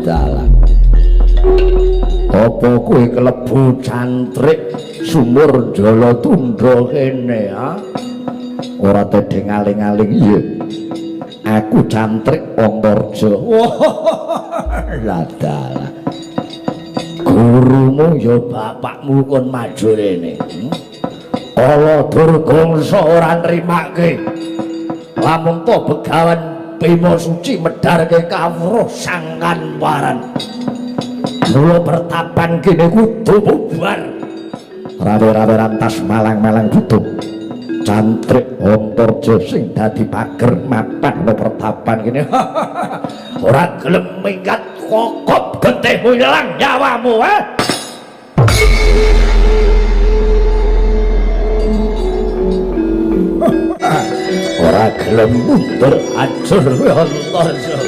Dalah. Apa kowe klebu cantrik sumur Jalatundha kene ha? Ora tedhe ngaling-aling iya. Aku cantrik Antarja. Dalah. Gurumu ya bapakmu kon maju rene. Kala Durgangsa ora nrimake. Lamun to Begawan Bima Suci medharke kawruh Sangkan Waran. Mula pertapan kene kudu bubar. Rawe-rawe rantas malang-malang butuh. Cantrik Antarja sing dadi pager mapan no pertapan kene. Ora gelem minggat kokop gentihmu ilang nyawamu ora gelem mundur hancur Antarja.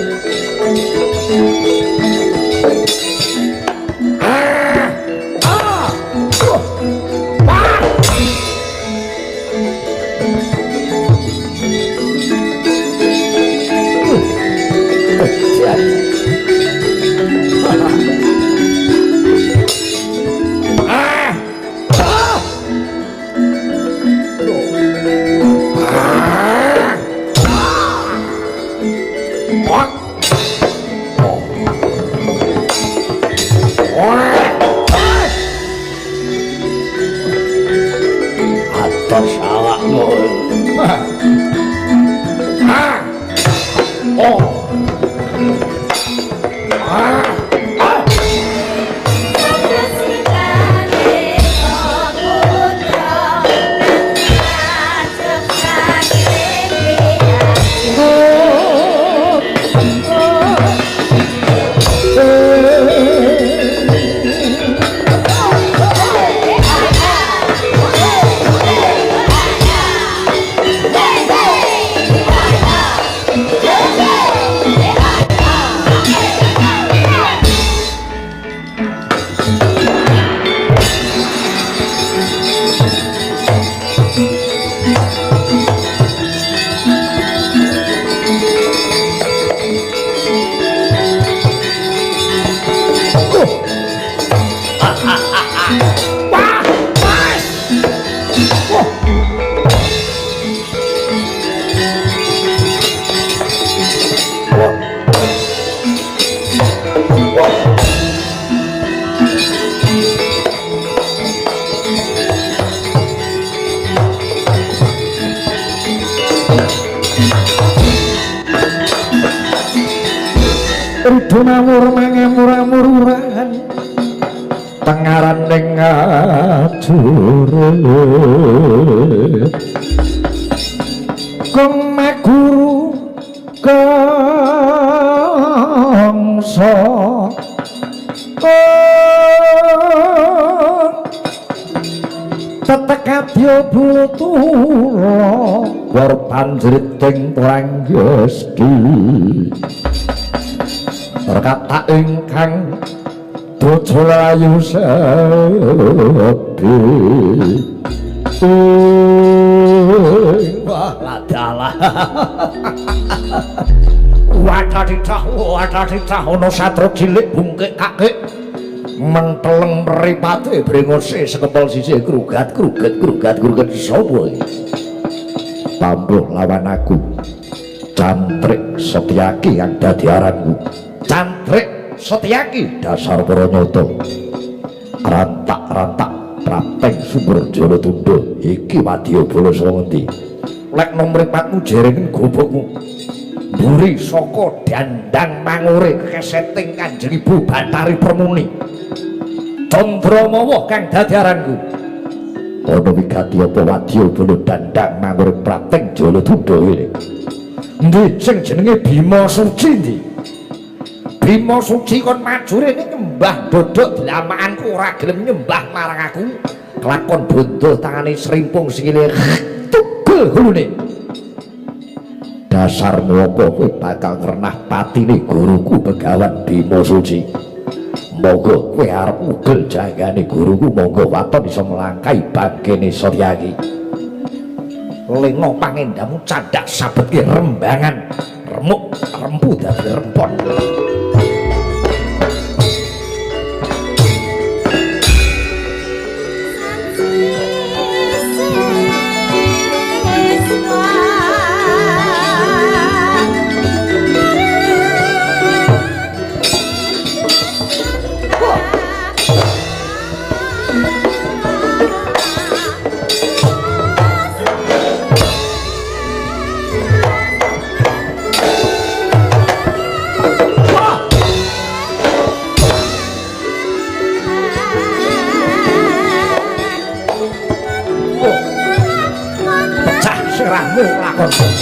Ridunamur mangamur-amur-urahan tengaran ning ajure kong maguru kangsa tetekadya butura war panjriting pranggesti kata ingkang Bajalayu sepi. Wah, ladalah. Wadah-wadah ana satra cilik bungkik kakik. Menteleng mripate brengose sekepel sisih grugat sapa iki? Pambuh lawan aku. Cantrik Setyaki yang dadi aranku. Cantrik Setyaki dasar Pranata. Rantak-rantak Prapteng Sumber Jalatundha iki wadyabala saka ngendi? Lek nomripatmu jereng gobokmu. Mburi saka dandang mangure keseting Kanjeng Ibu Bathari Permuni. Candramawa kang dadi aranku. Ana wigati apa wadyabala dandang mangure Prapteng Jalatundha iki? Endi sing jenenge Bima Suci ndi? Bima Suci kon maju rene nyembah dodok dilamaanku ora gelem nyembah marang aku. Kelakon bondo tangane srimpung sikile tugel gulune. Dasarmu apa kowe bakal ngrenah patine guruku Begawan Bima Suci. Monggo kowe arep ugel janggane guruku, monggo waton iso melangkai bagene Setyaki. Lena pangendamu candhak sabetke rembangan remuk rempu dadi rempon. lakon.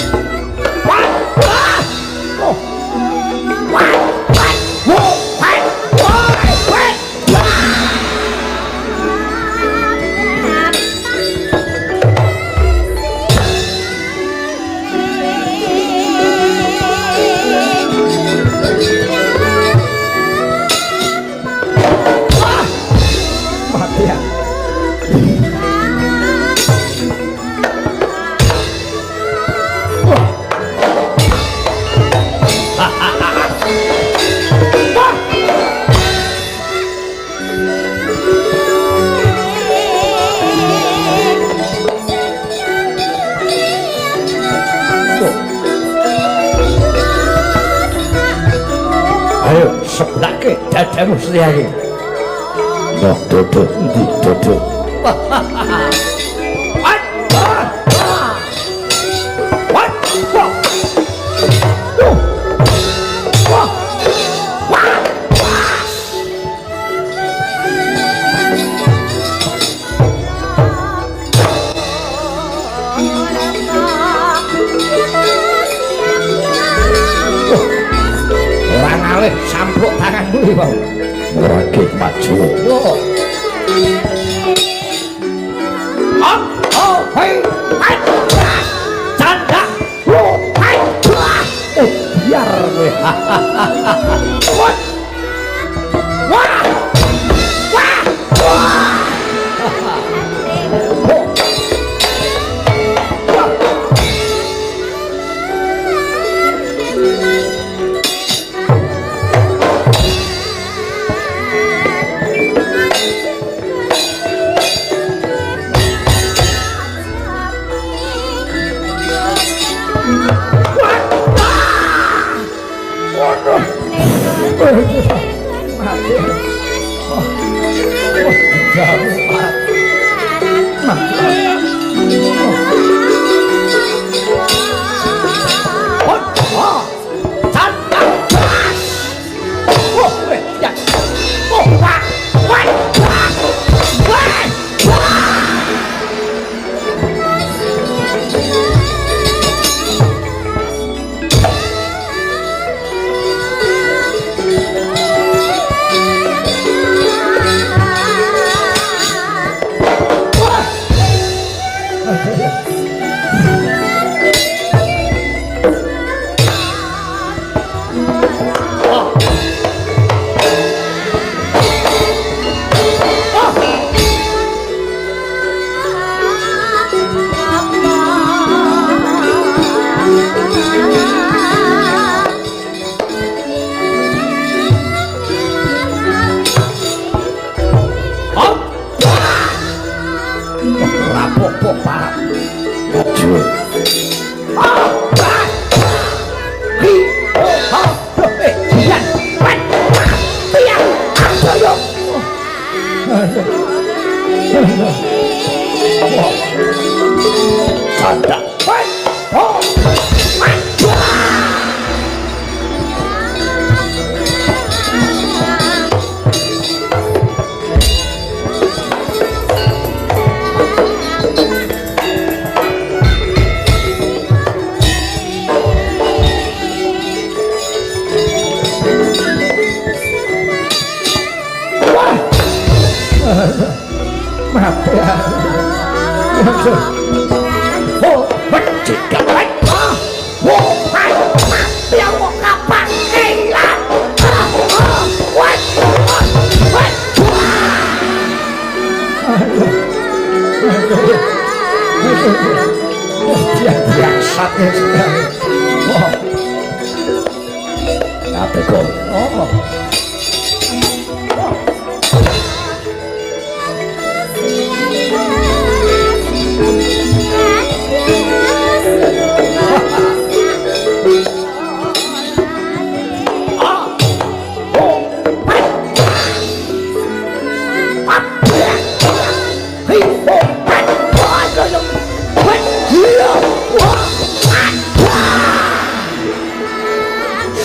Sebelake dadamu setiake. Noh dodo endi dodo? Sampluk tanganmu iki, Bang. Ngrake maju. Hei, canda. Biar kowe.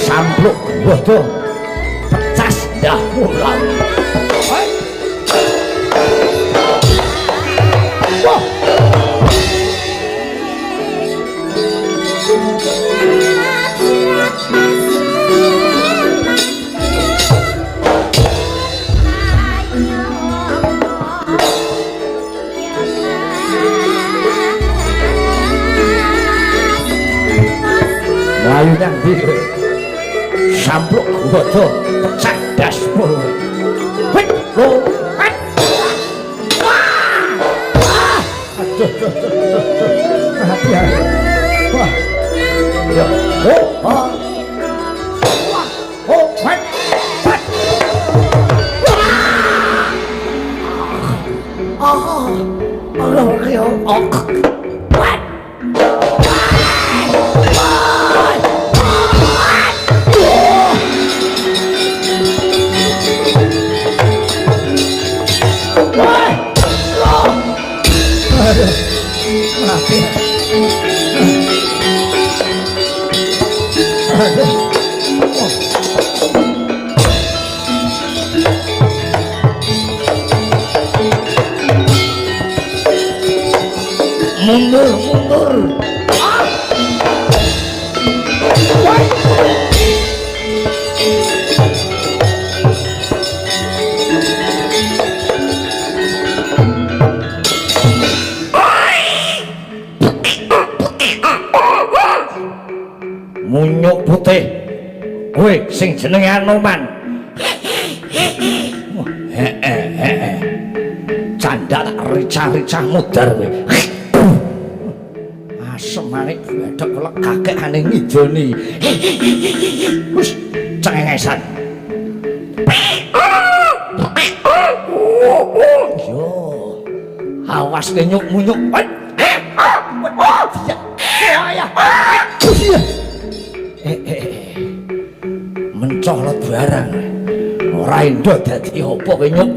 Sampluk bodoh pecas dah pulang. Wah. bodoh pecah daspur. Wih, lo, aduh, hati-hati. Wah, ya, mundur, mundur. Munyuk putih, kowe sing jenenge Anoman. Canda tak rica-rica mudar kowe. Asem manik wedhok lekakekane ngidoni. Wis cengengesan. Yo, awas kenyuk munyuk. Mencolot barang ora endo dadi apa kowe nyuk.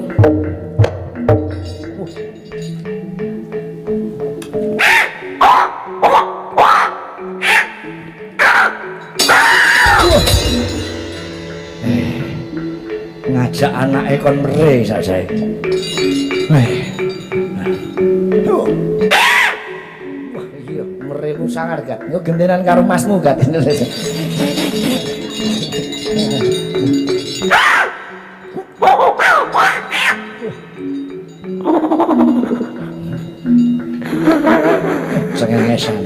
Ngajak anake kon mere sajae. Wah iya meremu sangar gak. Yo gendenan karo masmu gak. Cengengesan.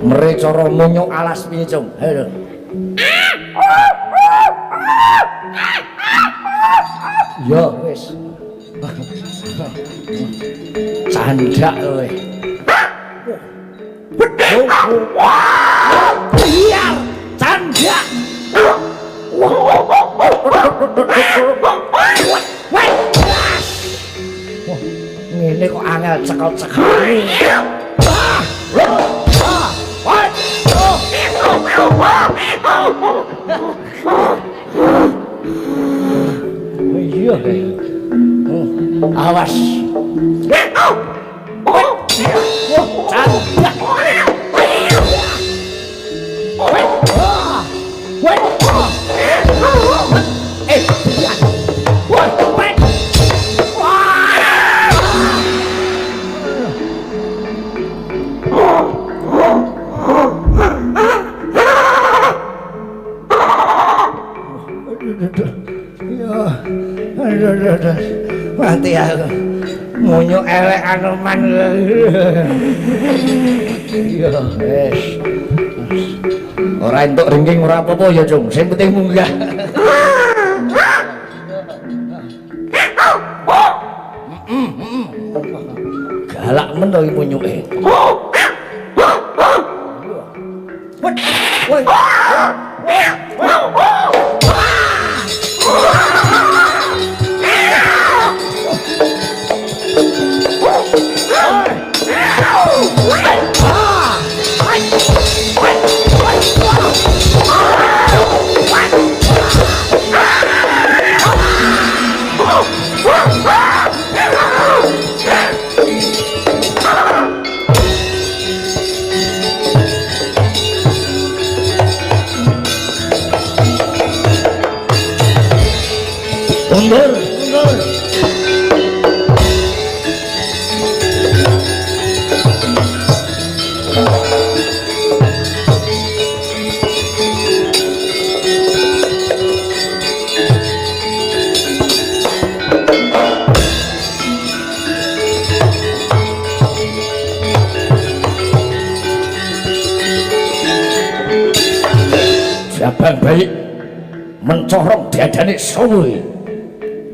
Mere cara munyuk alas piye, Cung? Ayo. Yo wis. Candak kowe. Iya, candak. Ngene kok angel cekel-cekel. Iya, awas. Candak. Mati aku munyuk elek Anoman. Iya wis ora entuk ringking ora apa-apa ya Cung, sing penting munggah. Galak men to iki munyuke. Woi. Mundur, mundur. Siapa yang baik corong diadani suwi.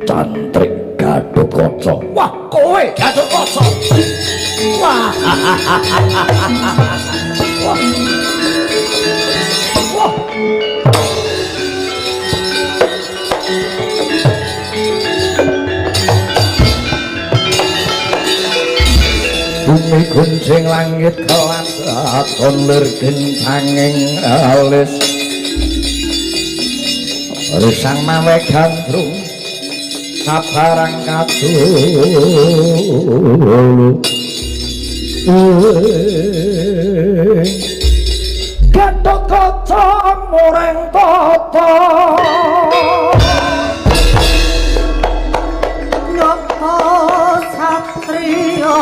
Cantrik Gatotkaca. Wah, kowe Gatotkaca. Wah. Wah. Wah. Bumi gunjing langit kelas aton lir gencanging alis risang mawe gandrung sabarang kadul Gatotkaca mureng tata nyata satriya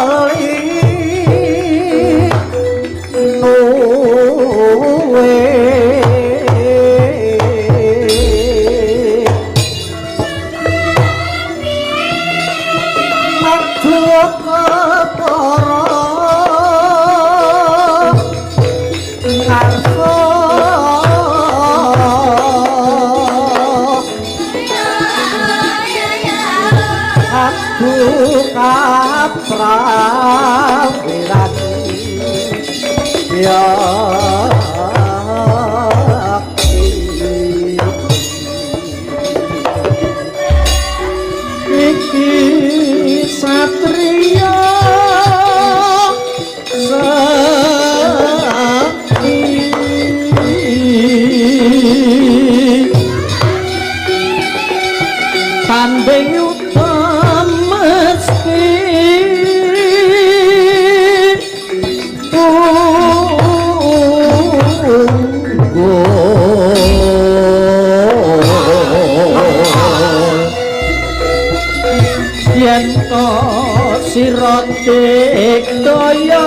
sirotik daya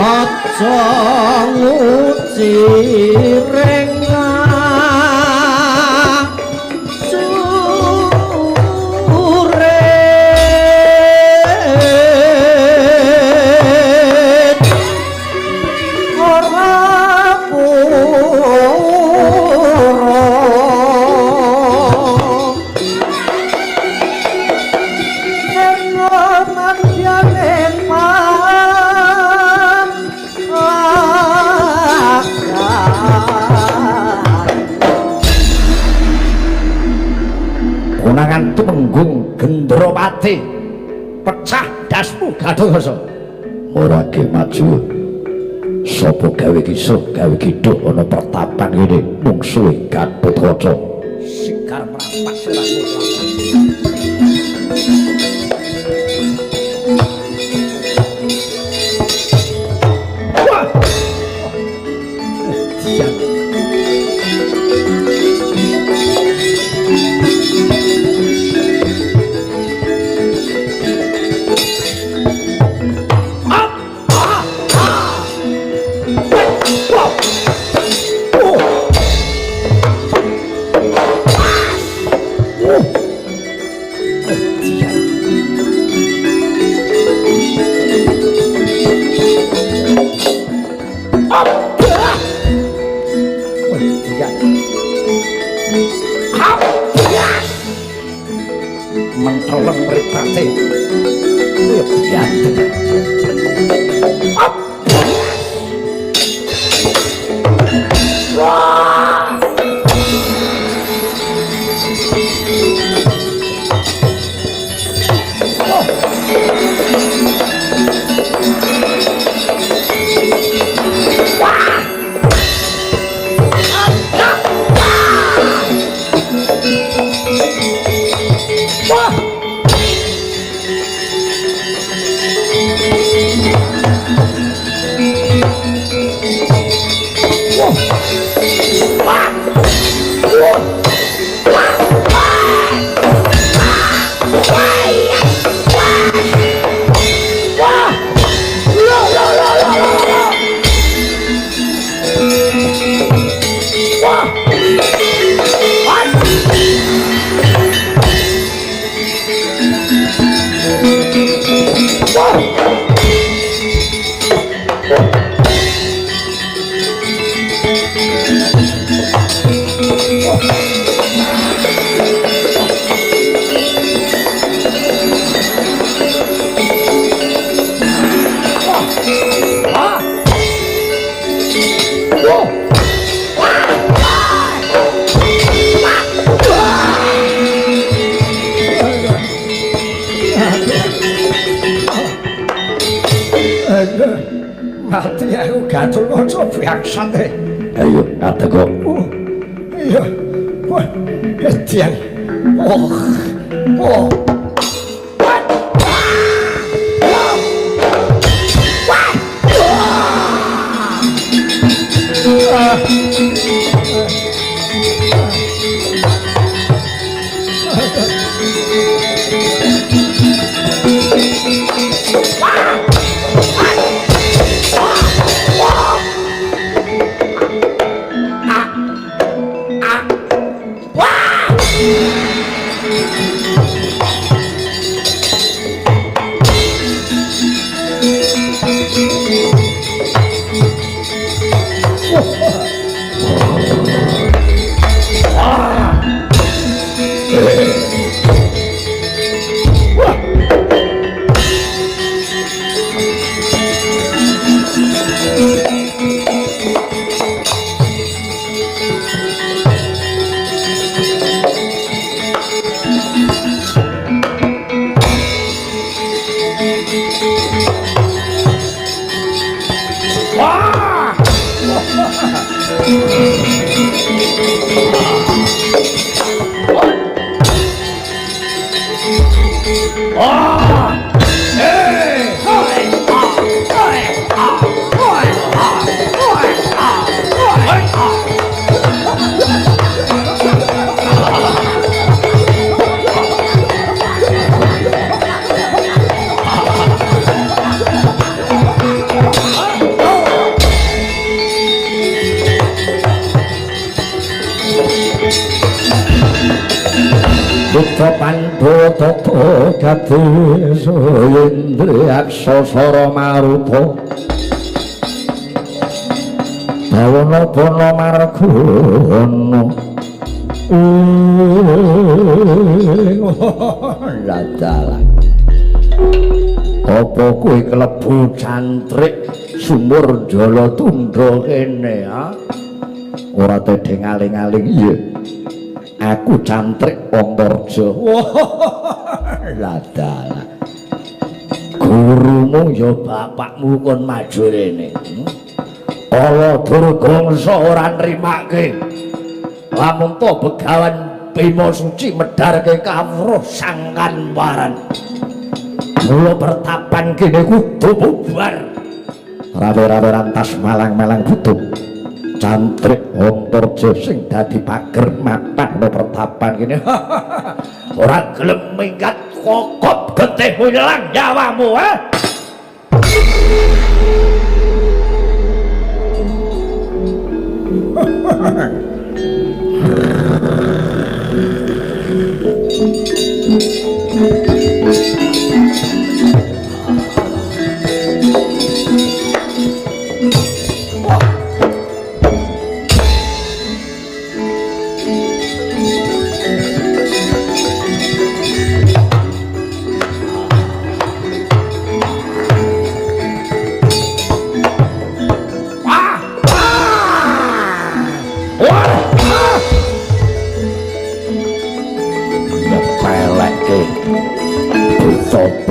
aja nguci rengah sure ora Unangan tumenggung Gendropati pecah dasmu Gatotkaca Murake maju. Sapa gawe kisah gawe kiduk ana pertapan ngene mung suwe Gatotkaca. sikar merampak sirahmu. Wah. Diam. Mati aku gatul kanca biaksan e. Ayo atego. Iya. Wah, edian. Oh. Oh. Pandhata gadisa Indriyaksa Sara Maruta Dawana Bana Margana Ladalah apa kowe klebu cantrik sumur Jala Tundha kene ha ora tedhe ngaling-aling iya aku cantrik Antarja. Ladalah. Gurumu ya bapakmu kon maju rene. Kala Durgangsa ora nrimake. Lamun to Begawan Bima Suci medharke kawruh Sang Kanwaran. Mula pertapan kene kudu bubar. Rawe-rawe rantas malang-malang kudu. Cantrik Antarja sing dadi pager matahno pertapan kene ora gelem minggat kokop getih ilang nyawamu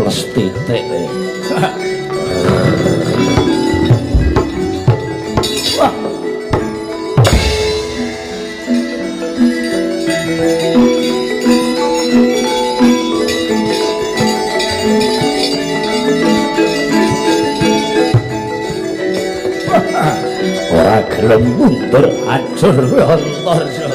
plus titik ora gelem mundur hancur Antarja.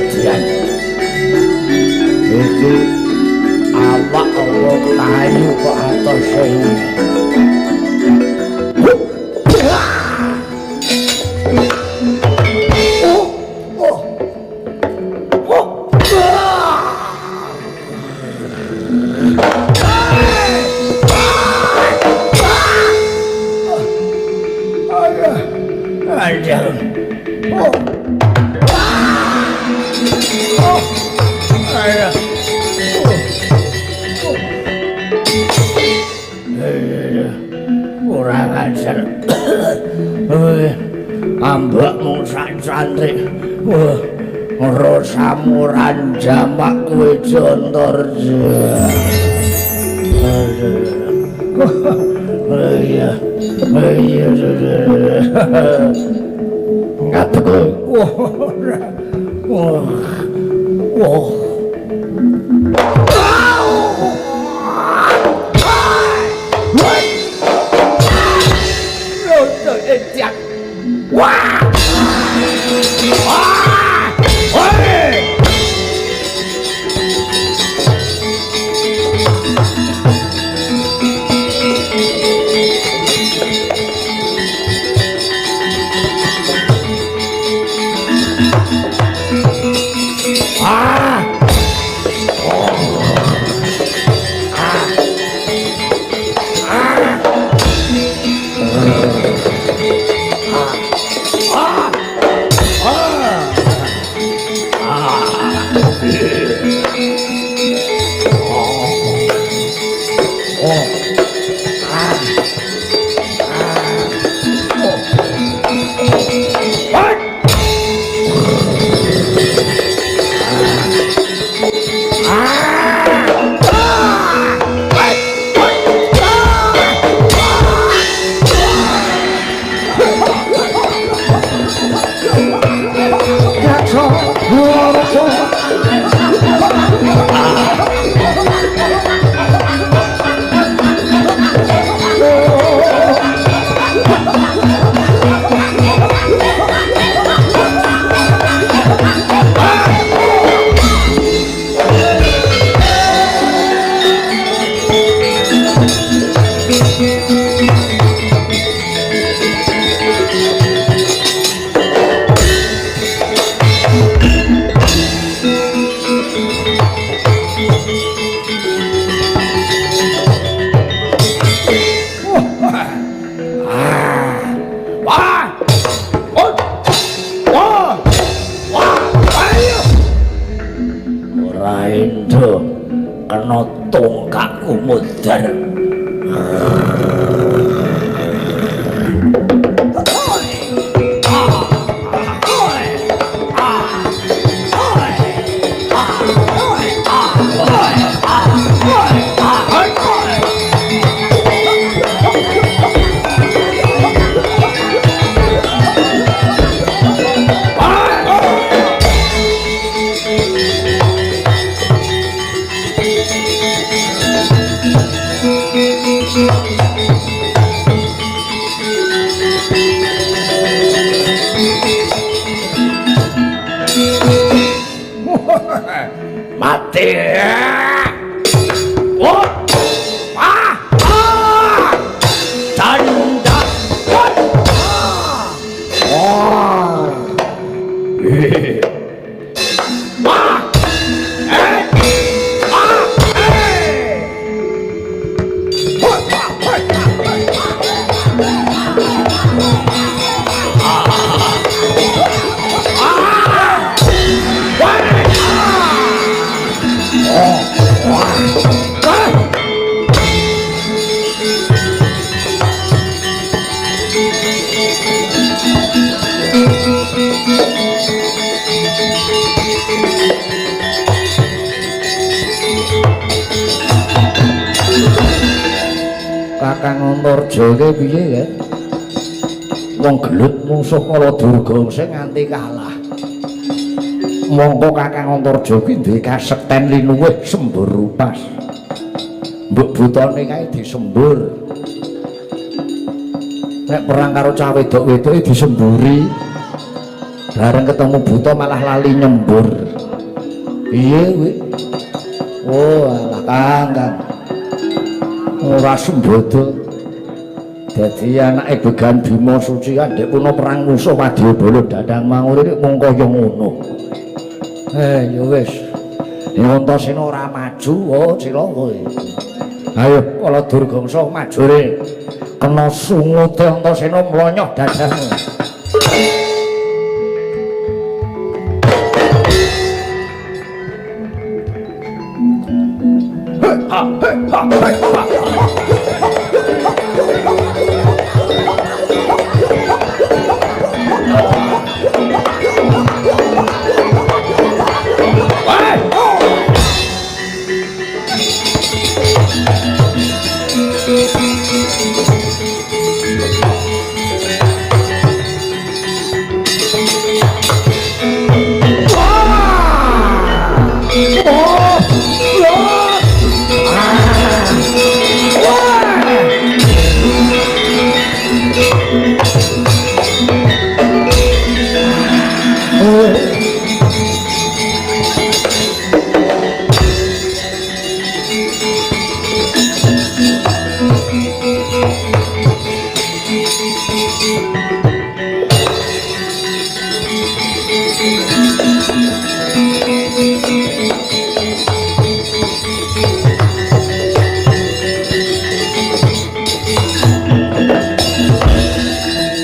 Dian iki awak wong kayu kok atose Kurang ajar. Ambak mung santri. Ora samuran jamak kowe Jontorjo. Iya. Ngatek kowe. Wah. Raindo kena tongkakku mudar. Mati. Oh. Tanda. Oh. Kakang Antarja iki piye ya? Wong gelut musuh kala Durga sing nganti kalah. Mongko Kakang Antarja kuwi duwe kasekten linuwih sembur rupas. Mbok butone kae disembur. Nek perang karo cah wedok-wedoke disemburi. Bareng ketemu buta malah lali nyembur. Piye kuwi? Oh, alah Kang. Ora sembodo. Dadi anake Began Bima Suci kan dek puno perang musuh Wadyabala Dandang Mangure mung kaya ngono. Ya wis. Antasena ora maju, oh cilaka. Ayo kala Durgangsa majure. Kena sungute Antasena mlonyoh dadahmu.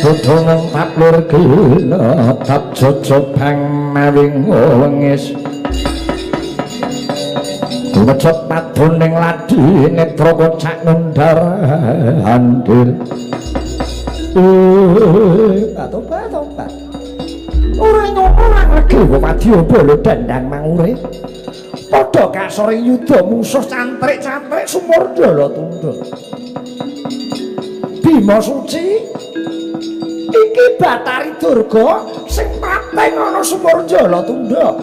Tudung paplur gila tap jojobang mawing wengis Tumecut paduning ladi netra kocak nundar andir tobat ora nyolong lagi Wadyabala Dandang Mangure padha kasore yuda musuh cantrik-cantrik Sumurdala Tundha Bima Suci iki Bathari Durga sing pateng ana Sumurdala Tundha.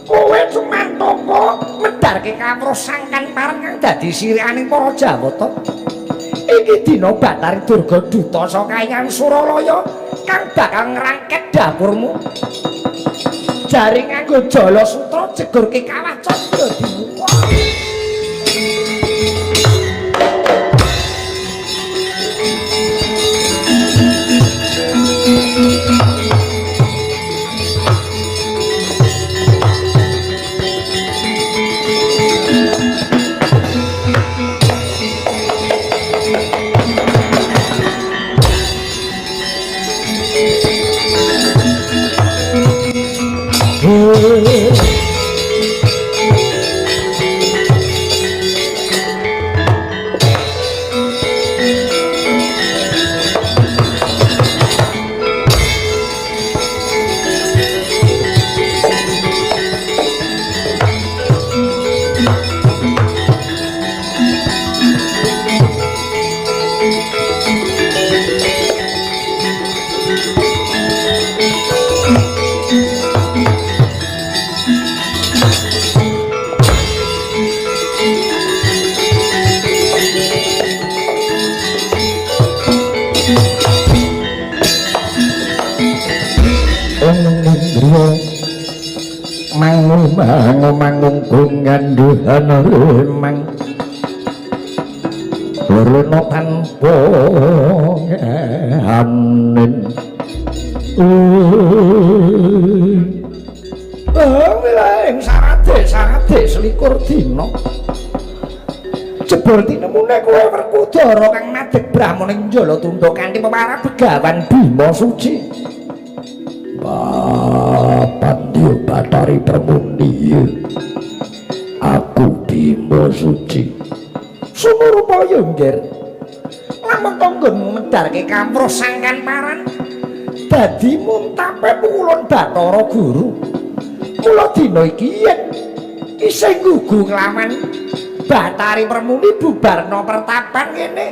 Kowe cumantaka medharke kawruh sangkan pareng kang dadi sirikaning para Jawata. Iki dina Bathari Durga duta saka Hyang Suralaya kang bakal ngrangket dapurmu. Jare nganggo jala sutra jegurke kawah candra dimuka. Mangung nganduhan remang Rono tanpa anin wilayah sarate selikur dina jebul tinemune kowe Werkudara kang madheg Brahmana Njala Tundha kanthi pemarang Begawan Bima Suci Pandya Bathari Permuni aku Bima Suci sumurupaya nggir lamun tanggonmu medharke kawruh sangkan paran dadi muntape pukulun Bathara Guru mula dina iki yen isih nggugu nglawan Bathari Permuni bubarna pertapan ngene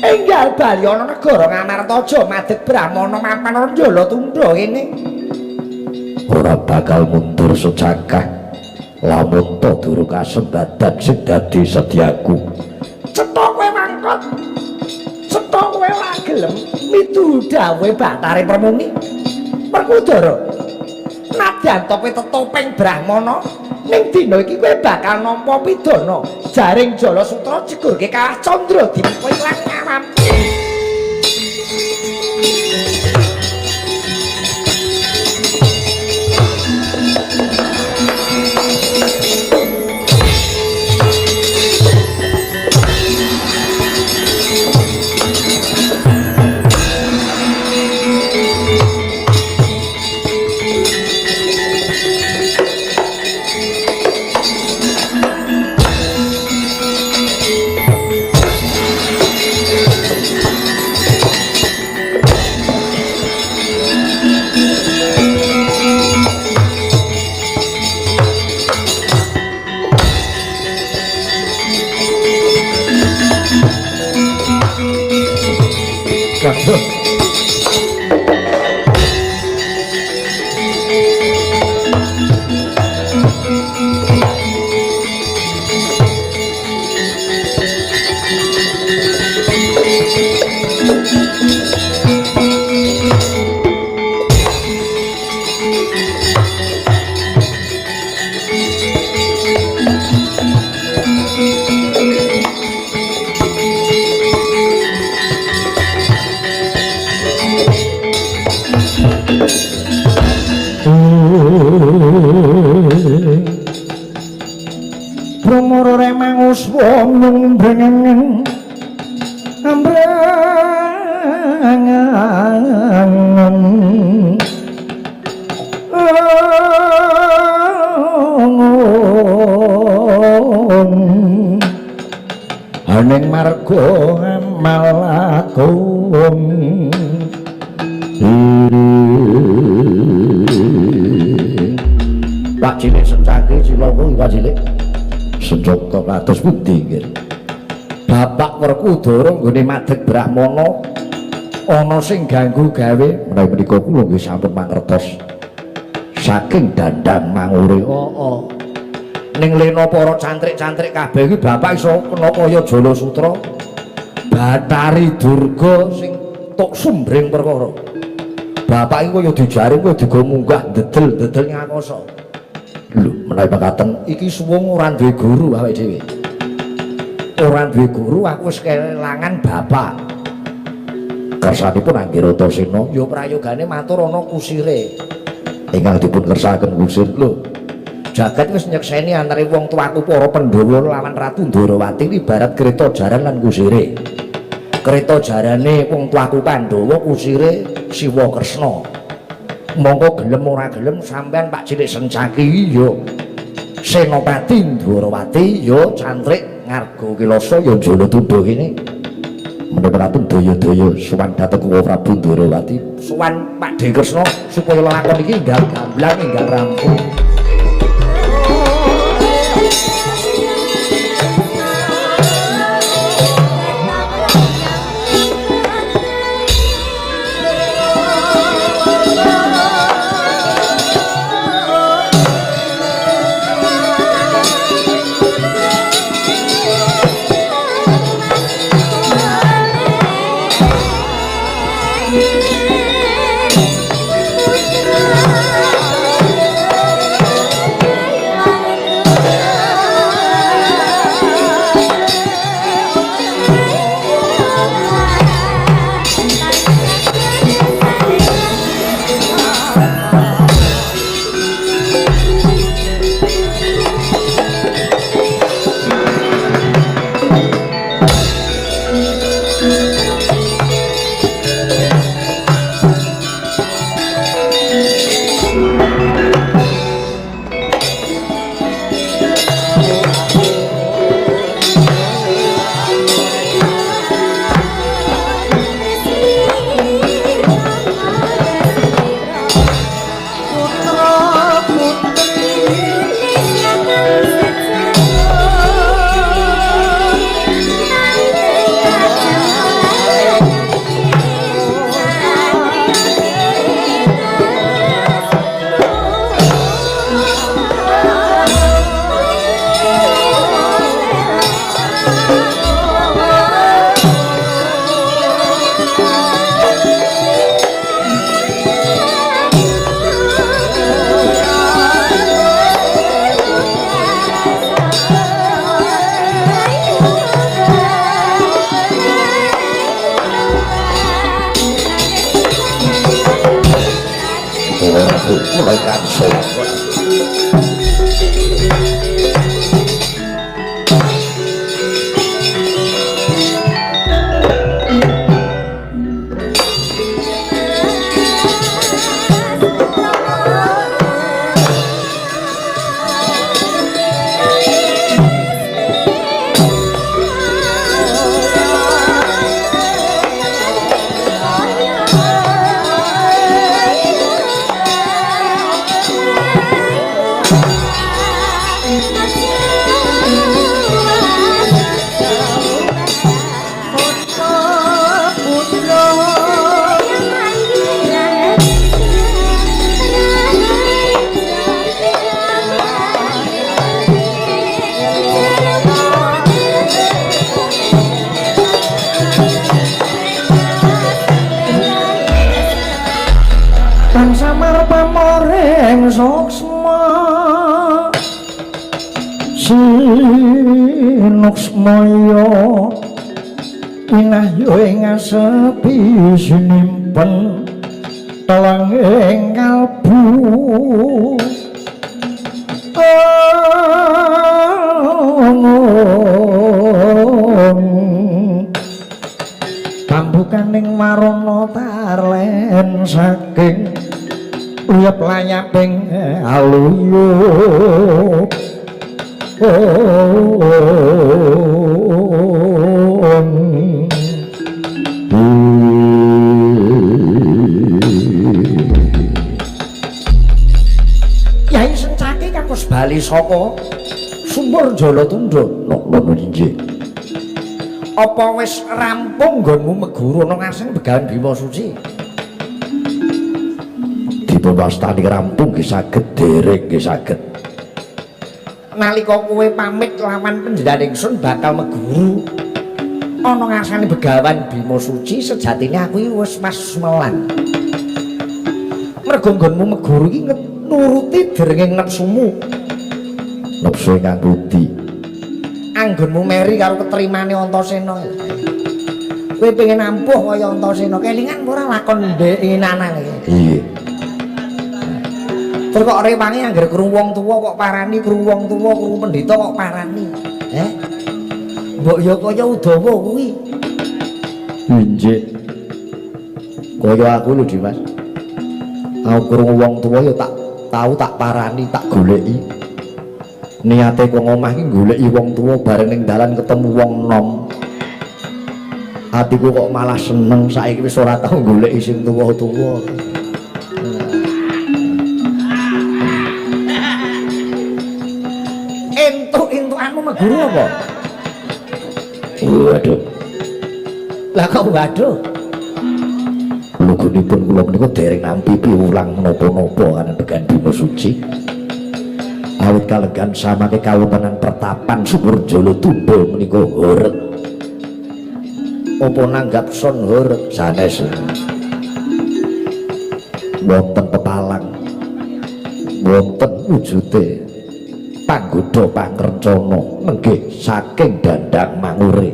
enggal bali ana negara Ngamartaja madheg Brahmana mapan Njala Tundha kene ora bakal mundur secakah lamun to durung kasembadan sing dadi sedyaku. Cetha kowe mangkot. Cetha kowe ora gelem mitu dawuhe Bathara Permuni. Perkudara. Nadyan tope tetopeng Brahmana ning dina iki kowe bakal nampa pidana jaring Jala Sutra jegurke kalah Candra Dipa ilang ngawam. Pramara remang uswa nyumbrengen ambrangan aning marga amal agung Pak Cilik Sencake Cilaka Pak Cilik Senjata kados pundi nggih Bapak Werkudara nggone madeg Brahmana ana sing ganggu gawe menawi menika kula nggih sampun mangertos saking Dandang Mangure ning lena para cantrik-cantrik kabeh iki bapak iso kena kaya Jala Sutra Bathari Durga sing tok sumbring perkara bapak iki kaya dijaring kaya digo munggah dedel-dedel ngakasa lho menawi makaten iki suwung ora duwe guru awake dhewe ora duwe guru aku wis kelangan bapak kersanipun Anggiratosena ya prayogane matur ana kusire ingkang dipun kersakaken kusir lho jagat wis nyekseni antare wong tuaku para Pandhawa lawan Ratu Ndarawati ibarat kereta jaran lan kusire kereta jarane wong tuaku Pandhawa kusire Siwa Kresna mongko gelem ora gelem sampean Pak Cilik Sencaki ya Senopati Ndarawati ya cantrik Ngarga Kilasa ya Jala Tundha kene menepatipun daya-daya sowan dhateng Kuwa Prabu Ndarawati sowan Pak Dewi Kresna supaya lakon iki enggal gamblang enggal rampung aku mulai kansel. Samar pamoreng soksma sinuksmaya inahyo ing sepi sinimpen telang ing kalbu pambukaning marana tarlen saking uyap layaping aluyup Yai Sencaki kakus bali saka Sumur Jalatundha. Ngono injih. Apa wis rampung nggonmu meguru ana ngasing Begawan Bima Suci? Dipun wastani rampung nggih saged, dereng nggih saged. Nalika kowe pamit lawan panjenengan ingsun bakal meguru ana ngarsane Begawan Bima Suci, sejatine aku iki wis masmelan. Mergo nggonmu meguru iki nuruti derenging nepsumu. Nepsu ingkang budi. Anggonmu meri karo ketrimane Antasena. Kowe pengen ampuh kaya Antasena, kelingan ora lakon ndek nanang iki. Iya. Terus kok rewangi anggere krungu wong tuwa kok parani, krungu wong tuwa, krungu pendhita kok parani. Mbok ya kaya Udawa kuwi. Injih. Kaya aku lho Dimas. Aku krungu wong tuwa ya tak parani, tak goleki. Niate kok ngomah iki goleki wong tuwa bareng ning dalan ketemu wong nom. Atiku kok malah seneng saiki wis ora tau goleki sing tuwa-tuwa. Entuk-entukanmu meguru apa? Waduh. Lah kok waduh? Lugunipun kula menika dereng nampi piwulang menapa-napa kan Begawan Bima Suci. Awit kalegan samake kawontenan pertapan Sumur Jalatundha menika horeg. Apa nanggap son horeg Sanes. Wonten pepalang. Wonten wujude panggoda pangrencana nenggih saking Dandang Mangure.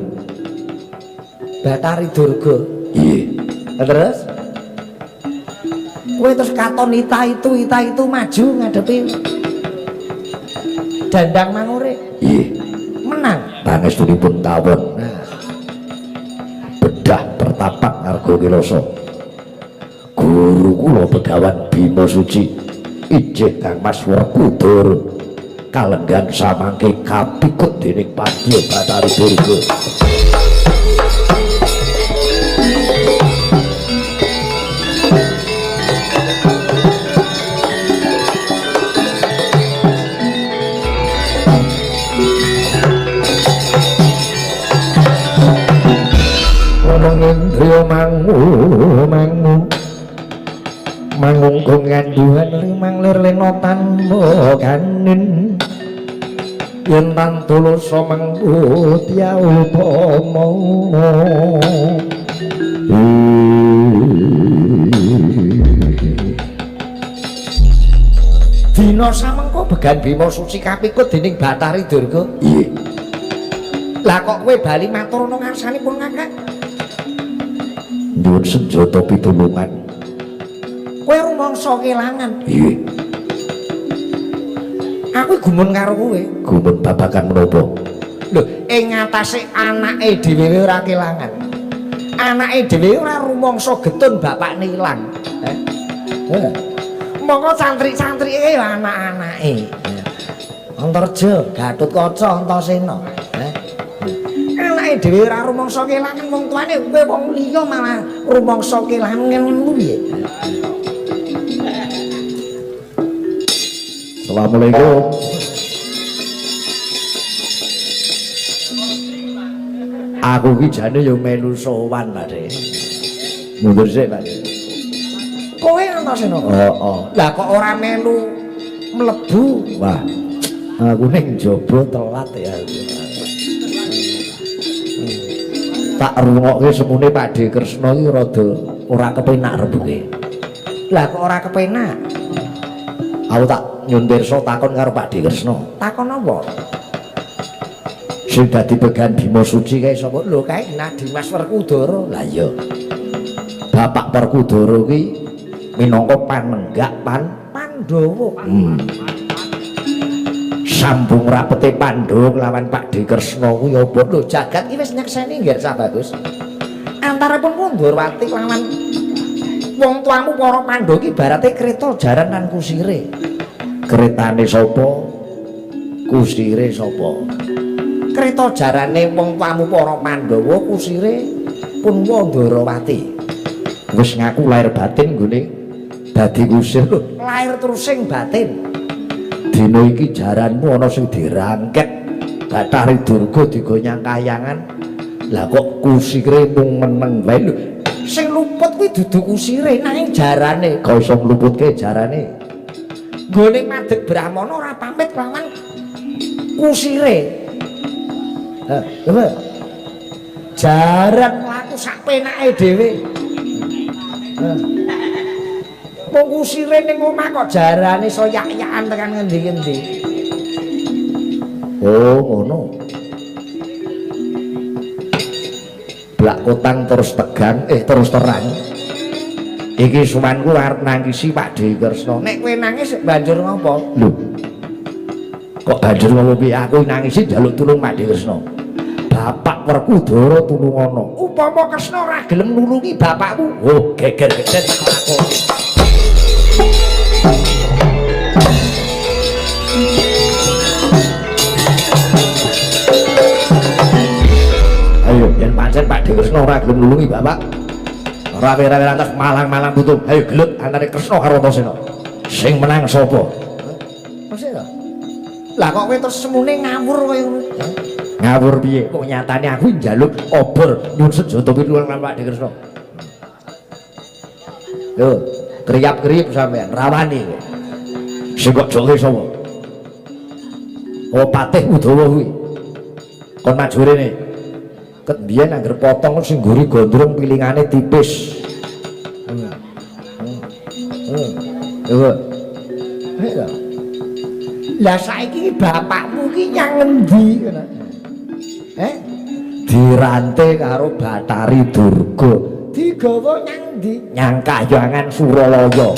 Bathari Durga. Iya. Terus kowe terus katon ita itu maju ngadepi Dandang Mangure. Iya. Menang. Pangestunipun tawon. Nah, Bedah pertapak Arga Kilasa. Guru kula Begawan Bima Suci injih Kang Mas Werkudara kalenggan samangke kapikut dening Padya Bathari Durga. Indriya mangung ngandhuhan limang lir lenotan boganin yen tan tulasa mangkutya utama dina samengko Begawan Bima Suci kapikut dening Bathari Durga. Iya. Lah kok kowe bali matur ana ngarsanipun Kakang? Nyuwun senjata pitulungan. Kowe rumangsa kelangan. Iya. Aku gumun karo kowe. Gumun babagan menapa? Lho, ing ngatasé anake dhewe ora kelangan. Anake dhewe ora rumangsa getun bapakne ilang. Monggo santri-santrike ya anak-anake. Antarja, Gatotkaca, Antasena. Anake dhewe ora rumangsa kelangan wong tuane kowe wong liya malah rumangsa kelangan piye? Assalamualaikum. Aku ki jane yo melu sowan, Pak. Mundur sik, Pak. Kowe Antasena. Oh. Lah kok ora melu mlebu? Wah. Aku ning jaba telat ya. Tak rungokke semune Pak De Kresna iki rada ora kepenak rebuke. Lah kok ora kepenak? Aku tak nyun pirsa takon karo Pak De Kresna. Takon apa? Sing dadi began Bima Suci kae sapa? Lho kae nah Dimas Werkudara. Lah iya. Bapak Werkudara ki minangka panenggak Pandhawa. Sambung rapete Pandhawa kelawan Pak De Kresna kuwi apa? Lho jagat iki wis nyekseni nggih Cak Bagus. Antarapun Pandharawati kelawan wong tuamu para Pandhawa ki ibarate kreta jaran lan kusire. Kretane sapa? Kusire sapa? Kreta jarane wong tuamu para Pandhawa, kusire pun Wandarawati. Wis ngaku lahir batin nggone dadi kusir lho. Lahir terus sing batin. Dina iki jaranmu ana sing dirangket Bathari Durga digonyang kayangan. Lah kok kusire mung meneng wae lho. Sing luput kuwi dudu kusire nanging jarane. Kok iso ngluputke jarane? Gone madeg Brahmana ora pamit lawan kusire. Apa? Jaran mlaku sak penake dhewe. Wong kusire ning omah kok jarane iso yak-yakan tekan ngendi-endi. Oh, ngono. Blak kotang terus tegang, terus terang. Iki suwanku arep nangisi Pak De Kresna. Nek kowe nangis banjur ngopo? Lho. Kok banjur ngopo piye? Aku nangisi njaluk tulung Pak De Kresna. Bapak Werkudara tulungono. Upama Kresna ora gelem nulungi bapakmu, Oh, geger-geger tak lakoni. Ayo, yen pancen Pak De Kresna ora gelem nulungi bapak. Rawe-rawe lantas malang-malang butuh. Ayo gelut antare Kresna karo Antasena. Sing menang sapa? Masih to? Lah kok kowe terus semune ngawur kowe ngono? Ngawur piye? Kok nyatane aku njaluk obor nyun sejata pitulung lan Pak De Kresna. Yo, kriap-kriip sampean rawani. Sing kok joge sapa? Oh, Patih Udawa kuwi. Kon maju rene. Ket biyen angger potong sing ngguri gondrong pilingane tipis. Yo. Ayo. Lah saiki bapakmu ki nyang ngendi ngono? Dirante karo Bathari Durga. Digawa nyang ndi? Nyang Kahyangan Suralaya.